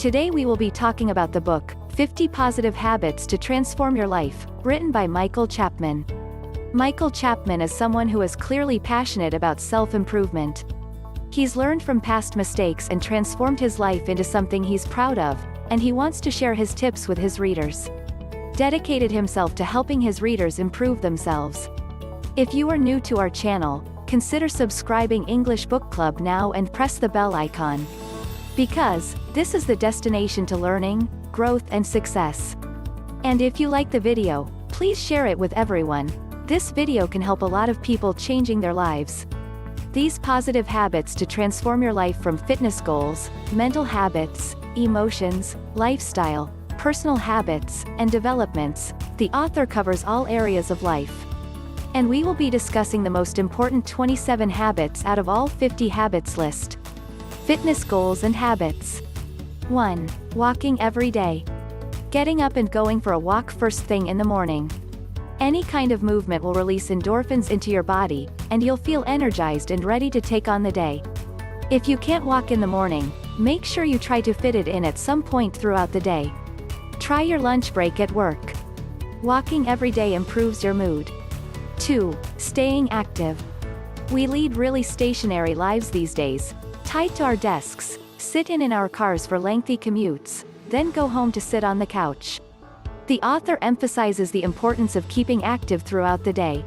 Today we will be talking about the book, 50 Positive Habits to Transform Your Life, written by Michael Chapman. Michael Chapman is someone who is clearly passionate about self-improvement. He's learned from past mistakes and transformed his life into something he's proud of, and he wants to share his tips with his readers. Dedicated himself to helping his readers improve themselves. If you are new to our channel, consider subscribing English Book Club now and press the bell icon. Because, this is the destination to learning, growth and success. And if you like the video, please share it with everyone. This video can help a lot of people changing their lives. These positive habits to transform your life from fitness goals, mental habits, emotions, lifestyle, personal habits, and developments, the author covers all areas of life. And we will be discussing the most important 27 habits out of all 50 habits list. Fitness goals and habits. 1. Walking every day. Getting up and going for a walk first thing in the morning. Any kind of movement will release endorphins into your body, and you'll feel energized and ready to take on the day. If you can't walk in the morning, make sure you try to fit it in at some point throughout the day. Try your lunch break at work. Walking every day improves your mood. 2. Staying active. We lead really stationary lives these days, tied to our desks, sit in our cars for lengthy commutes, then go home to sit on the couch. The author emphasizes the importance of keeping active throughout the day.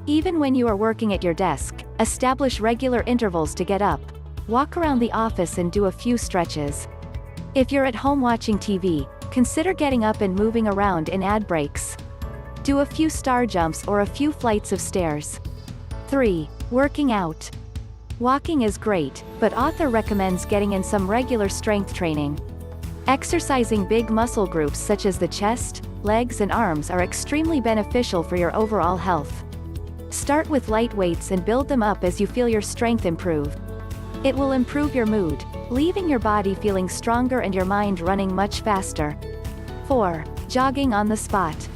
Even when you are working at your desk, establish regular intervals to get up, walk around the office and do a few stretches. If you're at home watching TV, consider getting up and moving around in ad breaks. Do a few star jumps or a few flights of stairs. 3. Working out. Walking is great, but author recommends getting in some regular strength training. Exercising big muscle groups such as the chest, legs and arms are extremely beneficial for your overall health. Start with light weights and build them up as you feel your strength improve. It will improve your mood, leaving your body feeling stronger and your mind running much faster. 4. Jogging on the spot.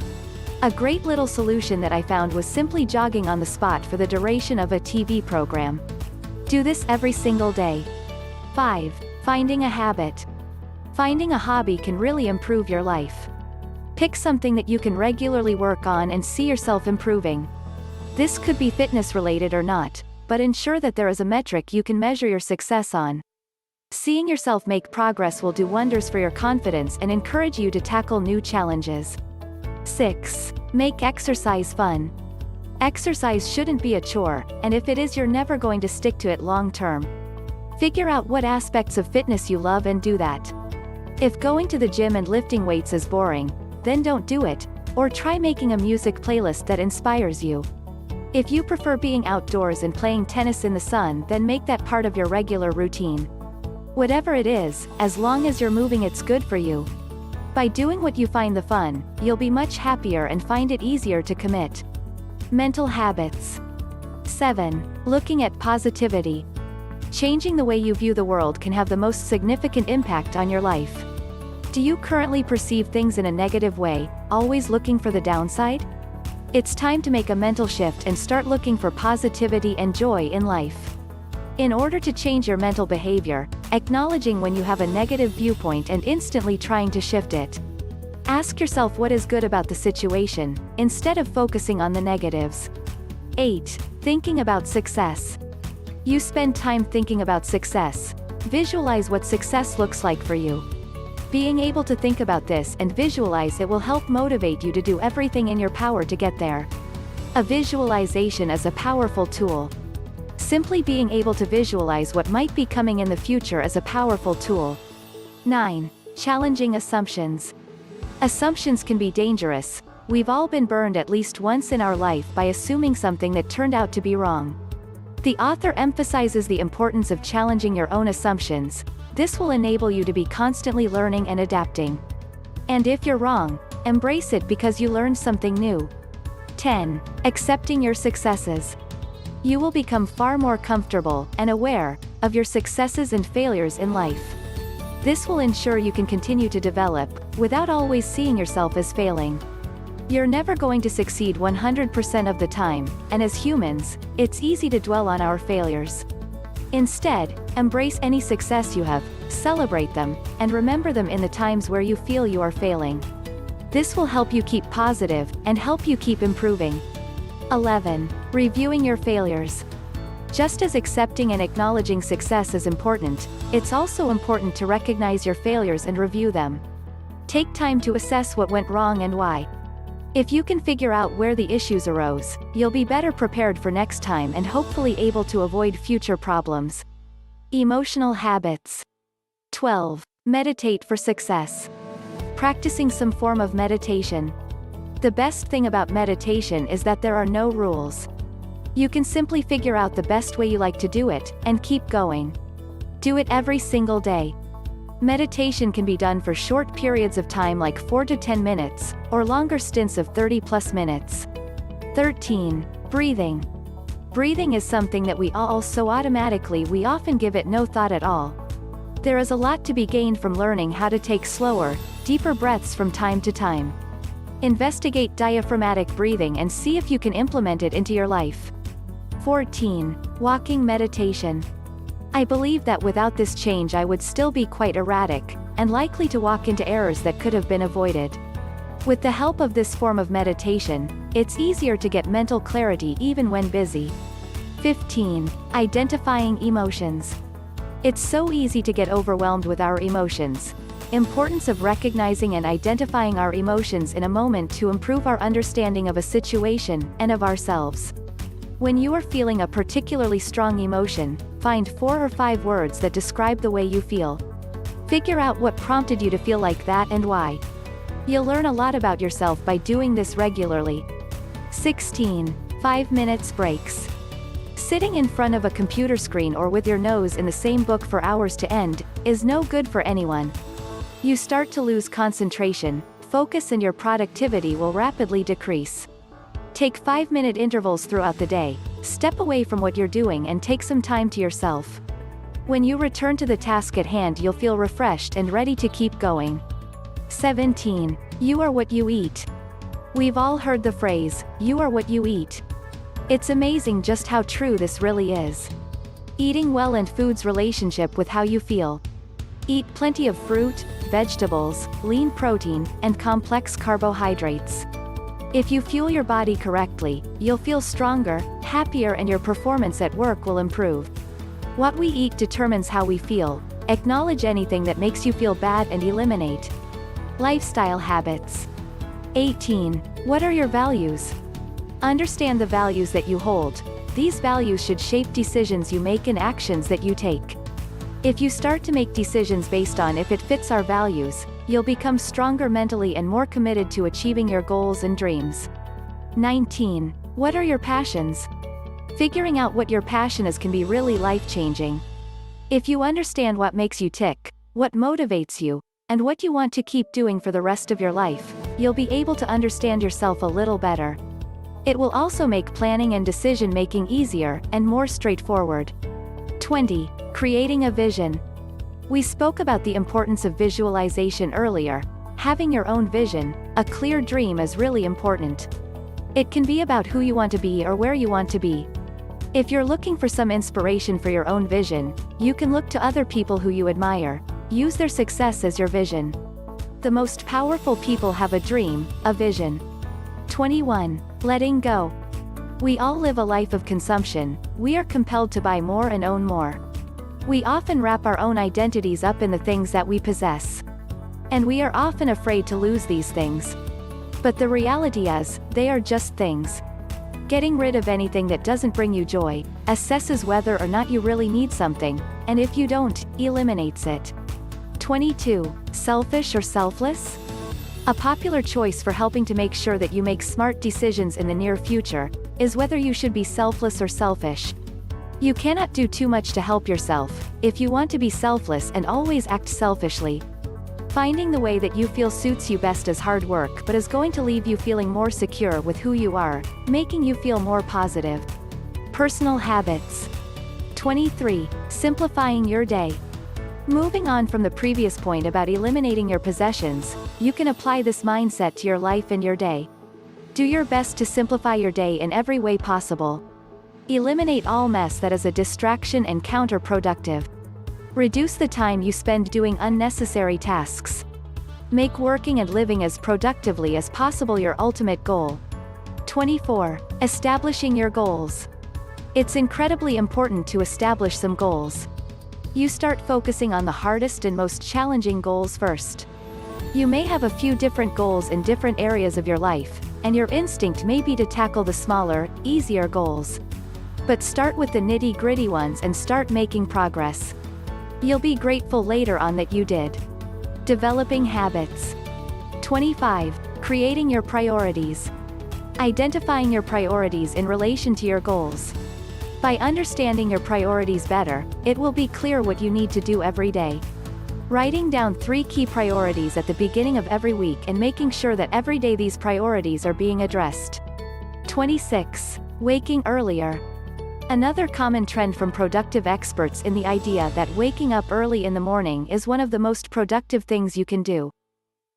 A great little solution that I found was simply jogging on the spot for the duration of a TV program. Do this every single day. 5. Finding a habit. Finding a hobby can really improve your life. Pick something that you can regularly work on and see yourself improving. This could be fitness related or not, but ensure that there is a metric you can measure your success on. Seeing yourself make progress will do wonders for your confidence and encourage you to tackle new challenges. 6. Make exercise fun. Exercise shouldn't be a chore, and if it is, you're never going to stick to it long term. Figure out what aspects of fitness you love and do that. If going to the gym and lifting weights is boring, then don't do it, or try making a music playlist that inspires you. If you prefer being outdoors and playing tennis in the sun, then make that part of your regular routine. Whatever it is, as long as you're moving, it's good for you. By doing what you find the fun, you'll be much happier and find it easier to commit. Mental habits. 7. Looking at positivity. Changing the way you view the world can have the most significant impact on your life. Do you currently perceive things in a negative way, always looking for the downside? It's time to make a mental shift and start looking for positivity and joy in life. In order to change your mental behavior, acknowledging when you have a negative viewpoint and instantly trying to shift it. Ask yourself what is good about the situation, instead of focusing on the negatives. 8. Thinking about success. You spend time thinking about success. Visualize what success looks like for you. Being able to think about this and visualize it will help motivate you to do everything in your power to get there. A visualization is a powerful tool. Simply being able to visualize what might be coming in the future is a powerful tool. 9. Challenging assumptions. Assumptions can be dangerous. We've all been burned at least once in our life by assuming something that turned out to be wrong. The author emphasizes the importance of challenging your own assumptions. This will enable you to be constantly learning and adapting. And if you're wrong, embrace it because you learned something new. 10. Accepting your successes. You will become far more comfortable and aware of your successes and failures in life. This will ensure you can continue to develop, without always seeing yourself as failing. You're never going to succeed 100% of the time, and as humans, it's easy to dwell on our failures. Instead, embrace any success you have, celebrate them, and remember them in the times where you feel you are failing. This will help you keep positive, and help you keep improving. 11. Reviewing your failures. Just as accepting and acknowledging success is important, it's also important to recognize your failures and review them. Take time to assess what went wrong and why. If you can figure out where the issues arose, you'll be better prepared for next time and hopefully able to avoid future problems. Emotional habits. 12. Meditate for success. Practicing some form of meditation. The best thing about meditation is that there are no rules. You can simply figure out the best way you like to do it, and keep going. Do it every single day. Meditation can be done for short periods of time like 4 to 10 minutes, or longer stints of 30+ minutes. 13. Breathing. Breathing is something that we all so automatically we often give it no thought at all. There is a lot to be gained from learning how to take slower, deeper breaths from time to time. Investigate diaphragmatic breathing and see if you can implement it into your life. 14. Walking meditation. I believe that without this change I would still be quite erratic, and likely to walk into errors that could have been avoided. With the help of this form of meditation, it's easier to get mental clarity even when busy. 15. Identifying emotions. It's so easy to get overwhelmed with our emotions. Importance of recognizing and identifying our emotions in a moment to improve our understanding of a situation, and of ourselves. When you are feeling a particularly strong emotion, find 4 or 5 words that describe the way you feel. Figure out what prompted you to feel like that and why. You'll learn a lot about yourself by doing this regularly. 16. 5 minutes breaks. Sitting in front of a computer screen or with your nose in the same book for hours to end, is no good for anyone. You start to lose concentration, focus, and your productivity will rapidly decrease. Take 5-minute intervals throughout the day, step away from what you're doing and take some time to yourself. When you return to the task at hand you'll feel refreshed and ready to keep going. 17. You are what you eat. We've all heard the phrase, you are what you eat. It's amazing just how true this really is. Eating well and food's relationship with how you feel. Eat plenty of fruit, vegetables, lean protein, and complex carbohydrates. If you fuel your body correctly, you'll feel stronger, happier, and your performance at work will improve. What we eat determines how we feel. Acknowledge anything that makes you feel bad and eliminate. Lifestyle habits. 18. What are your values? Understand the values that you hold. These values should shape decisions you make and actions that you take. If you start to make decisions based on if it fits our values, you'll become stronger mentally and more committed to achieving your goals and dreams. 19. What are your passions? Figuring out what your passion is can be really life-changing. If you understand what makes you tick, what motivates you, and what you want to keep doing for the rest of your life, you'll be able to understand yourself a little better. It will also make planning and decision-making easier, and more straightforward. 20. Creating a vision. We spoke about the importance of visualization earlier. Having your own vision, a clear dream, is really important. It can be about who you want to be or where you want to be. If you're looking for some inspiration for your own vision, you can look to other people who you admire. Use their success as your vision. The most powerful people have a dream, a vision. 21. Letting go. We all live a life of consumption. We are compelled to buy more and own more. We often wrap our own identities up in the things that we possess. And we are often afraid to lose these things. But the reality is, they are just things. Getting rid of anything that doesn't bring you joy, assesses whether or not you really need something, and if you don't, eliminates it. 22. Selfish or selfless? A popular choice for helping to make sure that you make smart decisions in the near future is whether you should be selfless or selfish. You cannot do too much to help yourself if you want to be selfless and always act selfishly. Finding the way that you feel suits you best is hard work, but is going to leave you feeling more secure with who you are, making you feel more positive. Personal habits. 23. Simplifying your day. Moving on from the previous point about eliminating your possessions, you can apply this mindset to your life and your day. Do your best to simplify your day in every way possible. Eliminate all mess that is a distraction and counterproductive. Reduce the time you spend doing unnecessary tasks. Make working and living as productively as possible your ultimate goal. 24. Establishing your goals. It's incredibly important to establish some goals. You start focusing on the hardest and most challenging goals first. You may have a few different goals in different areas of your life, and your instinct may be to tackle the smaller, easier goals. But start with the nitty-gritty ones and start making progress. You'll be grateful later on that you did. Developing habits. 25. Creating your priorities. Identifying your priorities in relation to your goals. By understanding your priorities better, it will be clear what you need to do every day. Writing down 3 key priorities at the beginning of every week and making sure that every day these priorities are being addressed. 26. Waking earlier. Another common trend from productive experts in the idea that waking up early in the morning is one of the most productive things you can do.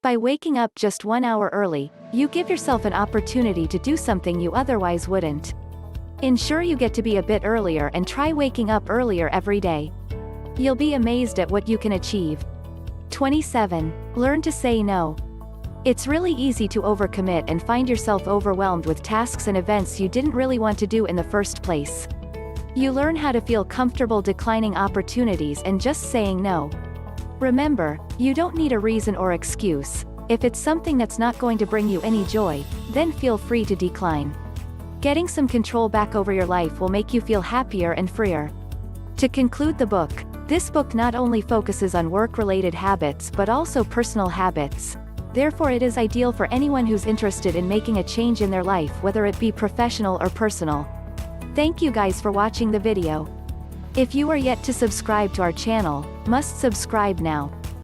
By waking up just 1 hour early, you give yourself an opportunity to do something you otherwise wouldn't. Ensure you get to be a bit earlier and try waking up earlier every day. You'll be amazed at what you can achieve. 27. Learn to say no. It's really easy to overcommit and find yourself overwhelmed with tasks and events you didn't really want to do in the first place. You learn how to feel comfortable declining opportunities and just saying no. Remember, you don't need a reason or excuse. If it's something that's not going to bring you any joy, then feel free to decline. Getting some control back over your life will make you feel happier and freer. To conclude the book, this book not only focuses on work-related habits but also personal habits. Therefore it is ideal for anyone who's interested in making a change in their life, whether it be professional or personal. Thank you guys for watching the video. If you are yet to subscribe to our channel, must subscribe now.